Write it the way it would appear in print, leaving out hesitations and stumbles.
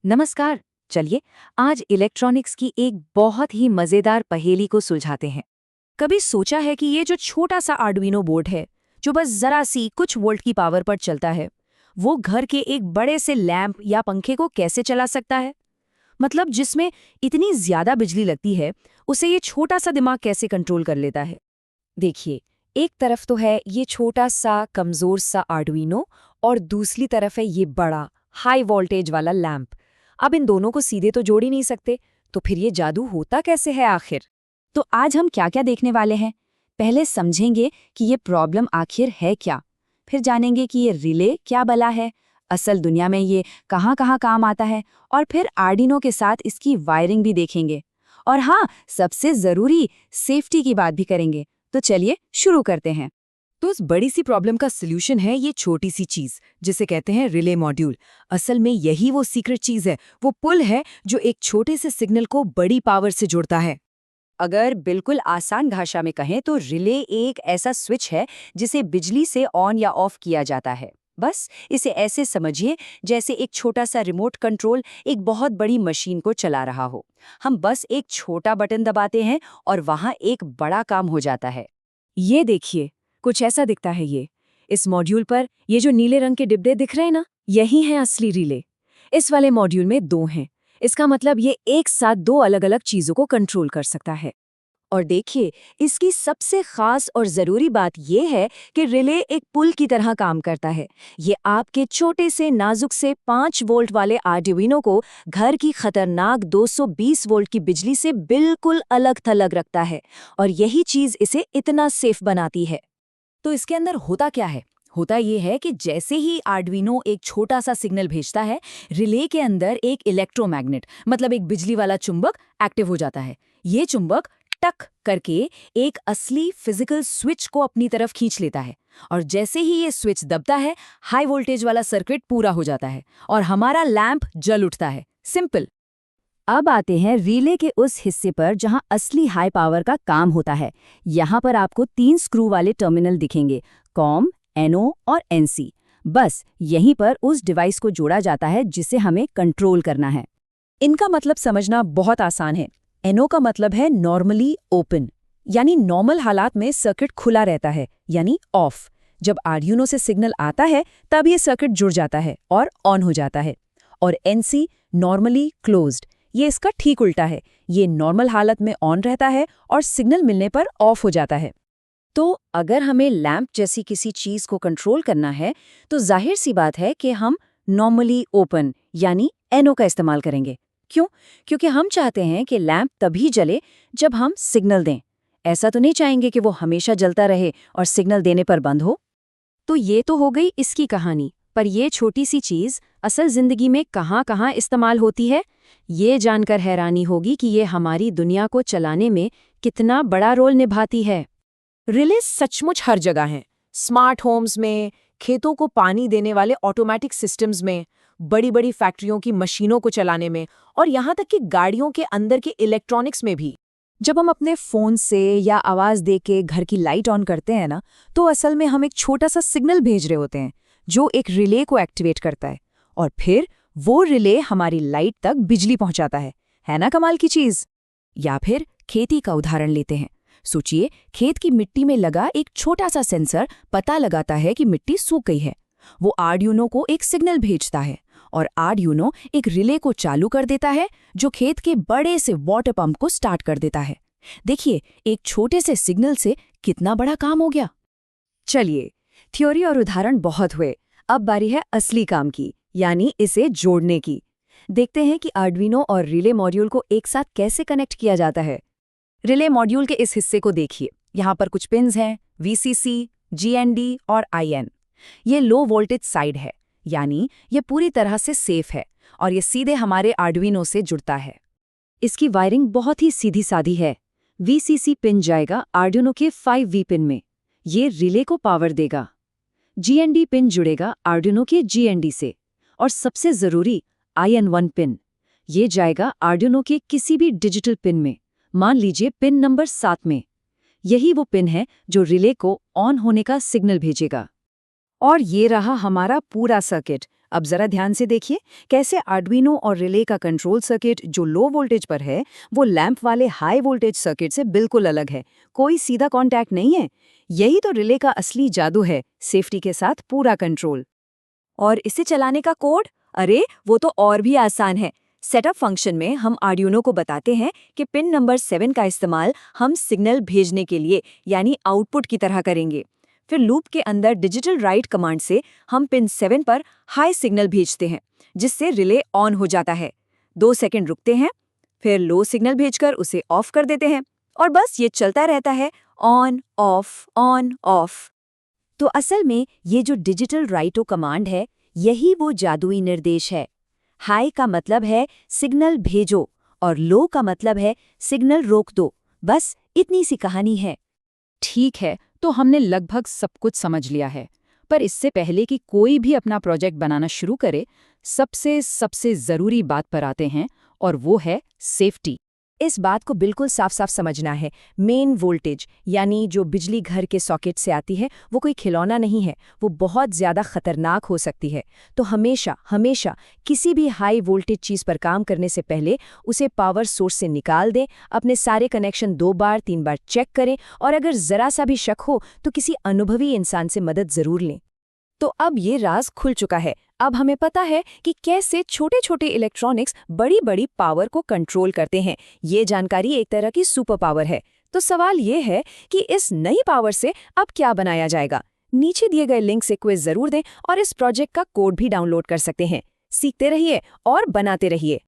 नमस्कार। चलिए आज इलेक्ट्रॉनिक्स की एक बहुत ही मजेदार पहेली को सुलझाते हैं। कभी सोचा है कि ये जो छोटा सा आर्डुइनो बोर्ड है, जो बस जरा सी कुछ वोल्ट की पावर पर चलता है, वो घर के एक बड़े से लैंप या पंखे को कैसे चला सकता है? मतलब जिसमें इतनी ज्यादा बिजली लगती है, उसे ये छोटा सा दिमाग कैसे कंट्रोल कर लेता है? देखिए, एक तरफ तो है ये छोटा सा कमजोर सा आर्डुइनो और दूसरी तरफ है ये बड़ा हाई वोल्टेज वाला लैंप। अब इन दोनों को सीधे तो जोड़ ही नहीं सकते, तो फिर ये जादू होता कैसे है आखिर? तो आज हम क्या क्या देखने वाले हैं। पहले समझेंगे कि ये प्रॉब्लम आखिर है क्या, फिर जानेंगे कि ये रिले क्या बला है, असल दुनिया में ये कहाँ कहाँ काम आता है, और फिर आर्डिनो के साथ इसकी वायरिंग भी देखेंगे। और हाँ, सबसे ज़रूरी सेफ्टी की बात भी करेंगे। तो चलिए शुरू करते हैं। तो उस बड़ी सी प्रॉब्लम का सॉल्यूशन है ये छोटी सी चीज, जिसे कहते हैं रिले मॉड्यूल। असल में यही वो सीक्रेट चीज है, वो पुल है जो एक छोटे से सिग्नल को बड़ी पावर से जोड़ता है। अगर बिल्कुल आसान भाषा में कहें तो रिले एक ऐसा स्विच है जिसे बिजली से ऑन या ऑफ किया जाता है। बस इसे ऐसे समझिए जैसे एक छोटा सा रिमोट कंट्रोल एक बहुत बड़ी मशीन को चला रहा हो। हम बस एक छोटा बटन दबाते हैं और वहां एक बड़ा काम हो जाता है। ये देखिए, कुछ ऐसा दिखता है ये। इस मॉड्यूल पर ये जो नीले रंग के डिब्बे दिख रहे हैं ना, यही हैं असली रिले। इस वाले मॉड्यूल में दो हैं। इसका मतलब ये एक साथ दो अलग अलग चीजों को कंट्रोल कर सकता है। और देखिए, इसकी सबसे खास और ज़रूरी बात यह है कि रिले एक पुल की तरह काम करता है। ये आपके छोटे से नाजुक से 5 वोल्ट वाले आर्डुइनो को घर की खतरनाक 220 वोल्ट की बिजली से बिल्कुल अलग थलग रखता है, और यही चीज़ इसे इतना सेफ बनाती है। तो इसके अंदर होता क्या है? होता ये है कि जैसे ही आर्डुइनो एक छोटा सा सिग्नल भेजता है, रिले के अंदर एक इलेक्ट्रोमैग्नेट, मतलब एक बिजली वाला चुंबक एक्टिव हो जाता है। ये चुंबक टक करके एक असली फिजिकल स्विच को अपनी तरफ खींच लेता है, और जैसे ही ये स्विच दबता है, हाई वोल्टेज वाला सर्किट पूरा हो जाता है और हमारा लैंप जल उठता है। सिंपल। अब आते हैं रिले के उस हिस्से पर जहां असली हाई पावर का काम होता है। यहाँ पर आपको 3 स्क्रू वाले टर्मिनल दिखेंगे, कॉम, एनओ और एनसी। बस यहीं पर उस डिवाइस को जोड़ा जाता है जिसे हमें कंट्रोल करना है। इनका मतलब समझना बहुत आसान है। एनओ का मतलब है नॉर्मली ओपन, यानी नॉर्मल हालात में सर्किट खुला रहता है, यानी ऑफ। जब आर्डुइनो से सिग्नल आता है तब ये सर्किट जुड़ जाता है और ऑन हो जाता है। और एनसी नॉर्मली क्लोज्ड, ये इसका ठीक उल्टा है। ये नॉर्मल हालत में ऑन रहता है और सिग्नल मिलने पर ऑफ हो जाता है। तो अगर हमें लैंप जैसी किसी चीज को कंट्रोल करना है, तो जाहिर सी बात है कि हम नॉर्मली ओपन यानी एनओ का इस्तेमाल करेंगे। क्यों? क्योंकि हम चाहते हैं कि लैंप तभी जले जब हम सिग्नल दें। ऐसा तो नहीं चाहेंगे कि वो हमेशा जलता रहे और सिग्नल देने पर बंद हो। तो ये तो हो गई इसकी कहानी, पर ये छोटी सी चीज असल जिंदगी में कहाँ कहाँ इस्तेमाल होती है, ये जानकर हैरानी होगी कि ये हमारी दुनिया को चलाने में कितना बड़ा रोल निभाती है। रिले सचमुच हर जगह हैं। स्मार्ट होम्स में, खेतों को पानी देने वाले ऑटोमेटिक सिस्टम्स में, बड़ी बड़ी फैक्ट्रियों की मशीनों को चलाने में, और यहाँ तक कि गाड़ियों के अंदर के इलेक्ट्रॉनिक्स में भी। जब हम अपने फोन से या आवाज दे के घर की लाइट ऑन करते हैं ना, तो असल में हम एक छोटा सा सिग्नल भेज रहे होते हैं जो एक रिले को एक्टिवेट करता है, और फिर वो रिले हमारी लाइट तक बिजली पहुंचाता है ना कमाल की चीज। या फिर खेती का उदाहरण लेते हैं। सोचिए, खेत की मिट्टी में लगा एक छोटा सा सेंसर पता लगाता है कि मिट्टी सूख गई है। वो आर्डुइनो को एक सिग्नल भेजता है, और आर्डुइनो एक रिले को चालू कर देता है जो खेत के बड़े से वाटर पंप को स्टार्ट कर देता है। देखिए, एक छोटे से सिग्नल से कितना बड़ा काम हो गया। चलिए, थ्योरी और उदाहरण बहुत हुए, अब बारी है असली काम की, यानी इसे जोड़ने की। देखते हैं कि आर्डुइनो और रिले मॉड्यूल को एक साथ कैसे कनेक्ट किया जाता है। रिले मॉड्यूल के इस हिस्से को देखिए। यहाँ पर कुछ पिन्स हैं, वीसीसी, जीएनडी और आईएन। ये लो वोल्टेज साइड है, यानी ये पूरी तरह से सेफ है, और ये सीधे हमारे आर्डुइनो से जुड़ता है। इसकी वायरिंग बहुत ही सीधी सादी है। वीसीसी पिन जाएगा आर्डुइनो के 5V पिन में, ये रिले को पावर देगा। जीएनडी पिन जुड़ेगा आर्डुइनो के जीएनडी से, और सबसे ज़रूरी IN1 पिन, ये जाएगा आर्डुइनो के किसी भी डिजिटल पिन में, मान लीजिए पिन नंबर 7 में। यही वो पिन है जो रिले को ऑन होने का सिग्नल भेजेगा। और ये रहा हमारा पूरा सर्किट। अब जरा ध्यान से देखिए कैसे आर्डुइनो और रिले का कंट्रोल सर्किट जो लो वोल्टेज पर है वो लैंप वाले हाई वोल्टेज सर्किट से बिल्कुल अलग है। कोई सीधा कांटेक्ट नहीं है। यही तो रिले का असली जादू है, सेफ्टी के साथ पूरा कंट्रोल। और इसे चलाने का कोड? अरे वो तो और भी आसान है। सेटअप फंक्शन में हम आर्डिनो को बताते हैं कि पिन नंबर 7 का इस्तेमाल हम सिग्नल भेजने के लिए यानी आउटपुट की तरह करेंगे। फिर लूप के अंदर डिजिटल राइट कमांड से हम पिन 7 पर हाई सिग्नल भेजते हैं, जिससे रिले ऑन हो जाता है। 2 सेकंड रुकते हैं, फिर लो सिग्नल भेजकर उसे ऑफ कर देते हैं और बस ये चलता रहता है, ऑन ऑफ। तो असल में ये जो डिजिटल राइटो कमांड है, यही वो जादुई निर्देश है। हाई का मतलब है सिग्नल भेजो और लो का मतलब है सिग्नल रोक दो। बस इतनी सी कहानी है। ठीक है, तो हमने लगभग सब कुछ समझ लिया है। पर इससे पहले कि कोई भी अपना प्रोजेक्ट बनाना शुरू करे, सबसे ज़रूरी बात पर आते हैं, और वो है सेफ्टी। इस बात को बिल्कुल साफ साफ समझना है। मेन वोल्टेज यानी जो बिजली घर के सॉकेट से आती है वो कोई खिलौना नहीं है, वो बहुत ज़्यादा खतरनाक हो सकती है। तो हमेशा किसी भी हाई वोल्टेज चीज़ पर काम करने से पहले उसे पावर सोर्स से निकाल दें, अपने सारे कनेक्शन 2 बार 3 बार चेक करें और अगर ज़रा सा भी शक हो तो किसी अनुभवी इंसान से मदद ज़रूर लें। तो अब ये राज खुल चुका है। अब हमें पता है कि कैसे छोटे छोटे इलेक्ट्रॉनिक्स बड़ी बड़ी पावर को कंट्रोल करते हैं। ये जानकारी एक तरह की सुपर पावर है। तो सवाल ये है कि इस नई पावर से अब क्या बनाया जाएगा। नीचे दिए गए लिंक से क्विज जरूर दें और इस प्रोजेक्ट का कोड भी डाउनलोड कर सकते हैं। सीखते रहिए और बनाते रहिए।